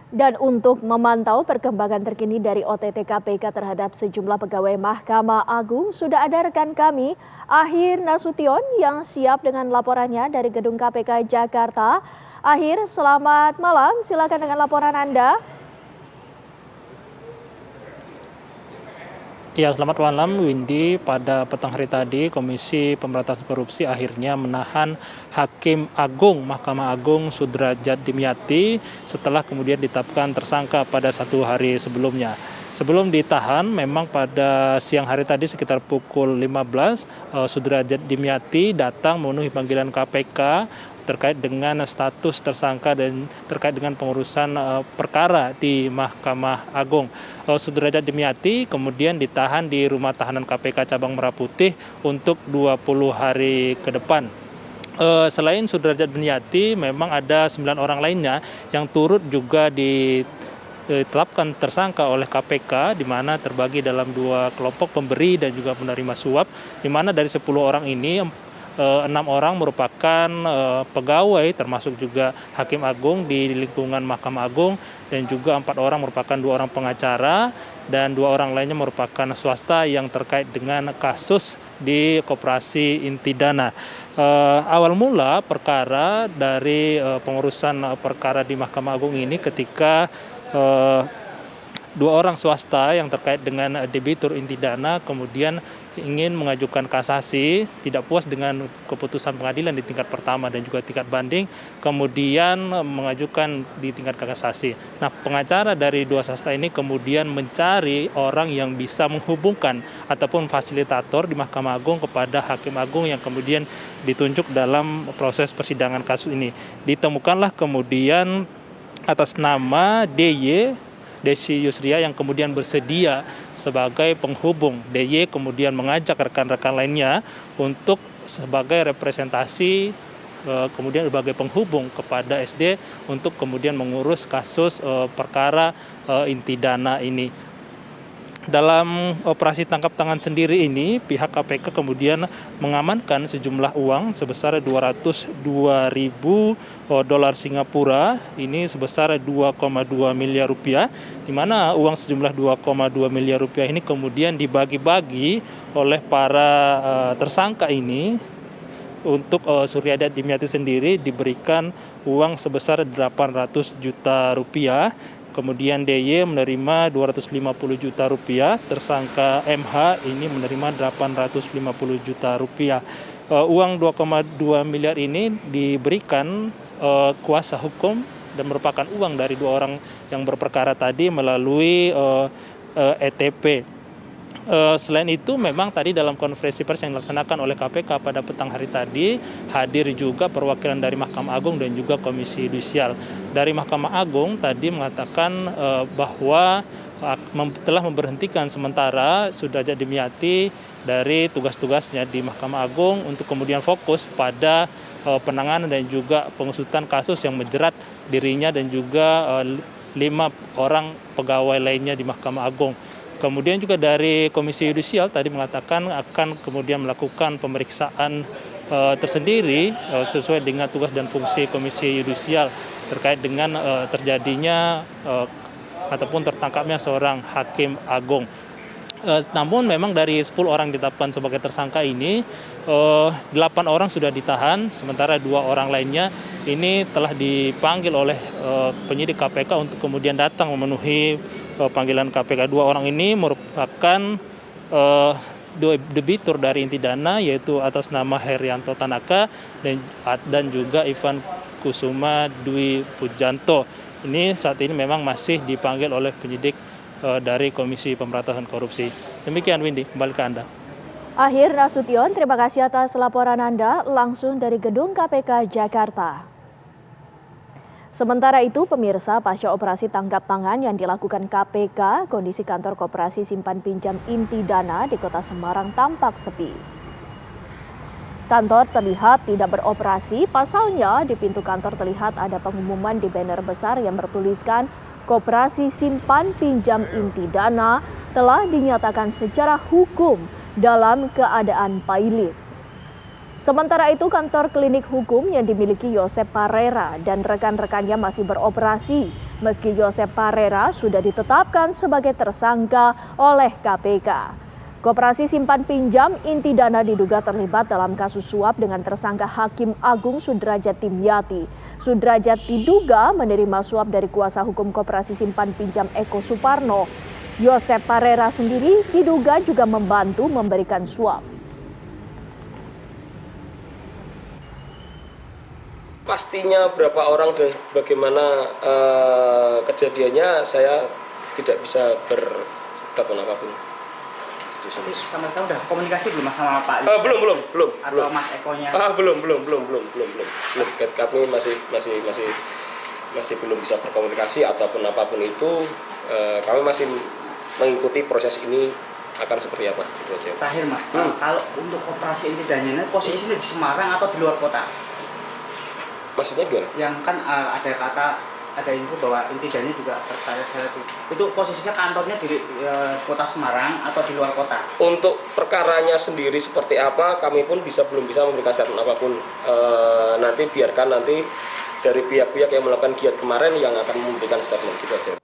Dan untuk memantau perkembangan terkini dari OTT KPK terhadap sejumlah pegawai Mahkamah Agung, sudah ada rekan kami, Ahir Nasution, yang siap dengan laporannya dari Gedung KPK Jakarta. Ahir, selamat malam, silakan dengan laporan Anda. Ya, selamat malam Windy. Pada petang hari tadi, Komisi Pemberantasan Korupsi akhirnya menahan Hakim Agung Mahkamah Agung Sudrajat Dimyati setelah kemudian ditetapkan tersangka pada 1 hari sebelumnya. Sebelum ditahan, memang pada siang hari tadi sekitar pukul 15, Sudrajat Dimyati datang memenuhi panggilan KPK terkait dengan status tersangka dan terkait dengan pengurusan perkara di Mahkamah Agung. Sudrajat Dimyati kemudian ditahan di Rumah Tahanan KPK Cabang Merah Putih untuk 20 hari ke depan. Selain Sudrajat Dimyati, memang ada 9 orang lainnya yang turut juga ditetapkan tersangka oleh KPK, di mana terbagi dalam 2 kelompok pemberi dan juga penerima suap, di mana dari 10 orang ini 6 orang merupakan pegawai termasuk juga Hakim Agung di lingkungan Mahkamah Agung, dan juga 4 orang merupakan 2 orang pengacara dan 2 orang lainnya merupakan swasta yang terkait dengan kasus di Koperasi Inti Dana. Awal mula perkara dari pengurusan perkara di Mahkamah Agung ini ketika 2 orang swasta yang terkait dengan debitur inti dana kemudian ingin mengajukan kasasi, tidak puas dengan keputusan pengadilan di tingkat pertama dan juga tingkat banding, kemudian mengajukan di tingkat kasasi. Nah, pengacara dari 2 swasta ini kemudian mencari orang yang bisa menghubungkan ataupun fasilitator di Mahkamah Agung kepada Hakim Agung yang kemudian ditunjuk dalam proses persidangan kasus ini. Ditemukanlah kemudian atas nama Desi Yusria yang kemudian bersedia sebagai penghubung. DY kemudian mengajak rekan-rekan lainnya untuk sebagai representasi, kemudian sebagai penghubung kepada SD untuk kemudian mengurus kasus perkara inti dana ini. Dalam operasi tangkap tangan sendiri ini, pihak KPK kemudian mengamankan sejumlah uang sebesar 202.000 dolar Singapura, ini sebesar 2,2 miliar rupiah, di mana uang sejumlah 2,2 miliar rupiah ini kemudian dibagi-bagi oleh para tersangka ini. Untuk Sudrajat Dimyati sendiri diberikan uang sebesar 800 juta rupiah. Kemudian DY menerima 250 juta rupiah, tersangka MH ini menerima 850 juta rupiah. Uang 2,2 miliar ini diberikan kuasa hukum dan merupakan uang dari 2 orang yang berperkara tadi melalui ETP. Selain itu, memang tadi dalam konferensi pers yang dilaksanakan oleh KPK pada petang hari tadi, hadir juga perwakilan dari Mahkamah Agung dan juga Komisi Yudisial. Dari Mahkamah Agung tadi mengatakan bahwa telah memberhentikan sementara Sudrajat Dimyati dari tugas-tugasnya di Mahkamah Agung untuk kemudian fokus pada penanganan dan juga pengusutan kasus yang menjerat dirinya dan juga 5 orang pegawai lainnya di Mahkamah Agung. Kemudian juga dari Komisi Yudisial tadi mengatakan akan kemudian melakukan pemeriksaan tersendiri sesuai dengan tugas dan fungsi Komisi Yudisial terkait dengan terjadinya ataupun tertangkapnya seorang Hakim Agung. Namun memang dari 10 orang ditetapkan sebagai tersangka ini, 8 orang sudah ditahan, sementara 2 orang lainnya ini telah dipanggil oleh penyidik KPK untuk kemudian datang memenuhi panggilan KPK. 2 orang ini merupakan debitur dari inti dana, yaitu atas nama Herianto Tanaka dan juga Ivan Kusuma Dwi Pujanto. Ini saat ini memang masih dipanggil oleh penyidik dari Komisi Pemberantasan Korupsi. Demikian Windy, kembali ke Anda. Ahir Nasution, terima kasih atas laporan Anda langsung dari Gedung KPK Jakarta. Sementara itu, pemirsa, pasca operasi tangkap tangan yang dilakukan KPK, kondisi kantor Koperasi Simpan Pinjam Inti Dana di Kota Semarang tampak sepi. Kantor terlihat tidak beroperasi, pasalnya di pintu kantor terlihat ada pengumuman di banner besar yang bertuliskan Koperasi Simpan Pinjam Inti Dana telah dinyatakan secara hukum dalam keadaan pailit. Sementara itu, kantor klinik hukum yang dimiliki Yosep Parera dan rekan-rekannya masih beroperasi meski Josep Parera sudah ditetapkan sebagai tersangka oleh KPK. Koperasi Simpan Pinjam Inti Dana diduga terlibat dalam kasus suap dengan tersangka Hakim Agung Sudrajat Dimyati. Sudrajat diduga menerima suap dari kuasa hukum Koperasi Simpan Pinjam Eko Suparno. Josep Parera sendiri diduga juga membantu memberikan suap. Pastinya berapa orang dan bagaimana kejadiannya saya tidak bisa berstatement apapun. Sama sekali udah komunikasi belum sama Pak? Belum. Atau Mas Ekonya? Belum. Kami masih belum bisa berkomunikasi ataupun apapun itu. Kami masih mengikuti proses ini akan seperti apa. Gitu aja. Terakhir Mas, kalau untuk Koperasi Inti Dana ini posisinya di Semarang atau di luar kota? Maksudnya gimana? Yang kan ada info bahwa Inti Dana juga terseret-seret itu posisinya kantornya di kota Semarang atau di luar kota? Untuk perkaranya sendiri seperti apa kami pun belum bisa memberikan statement apapun. Nanti biarkan dari pihak-pihak yang melakukan giat kemarin yang akan memberikan statement gitu aja.